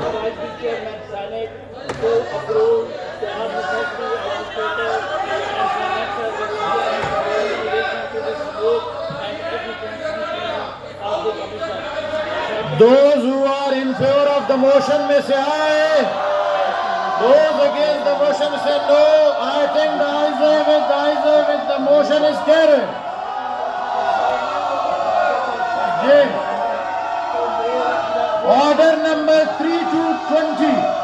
Vice Chairman Senate to approve the unnecessary administrative and financial regulations in relation to the scope and efficient functioning of the Commission. Those who are in favor of the motion may say aye. Those against the motion say no. I think the ayes have it, the motion is carried. Jay. Order number 3220.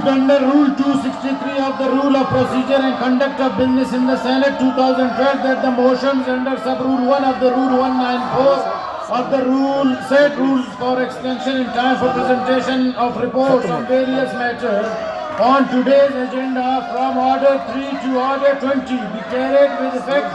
Under Rule 263 of the Rule of Procedure and Conduct of Business in the Senate 2012 that the motions under Sub-Rule 1 of the Rule 194 of the Rule set rules for extension in time for presentation of reports on various matters on today's agenda from Order 3 to Order 20 be carried with effect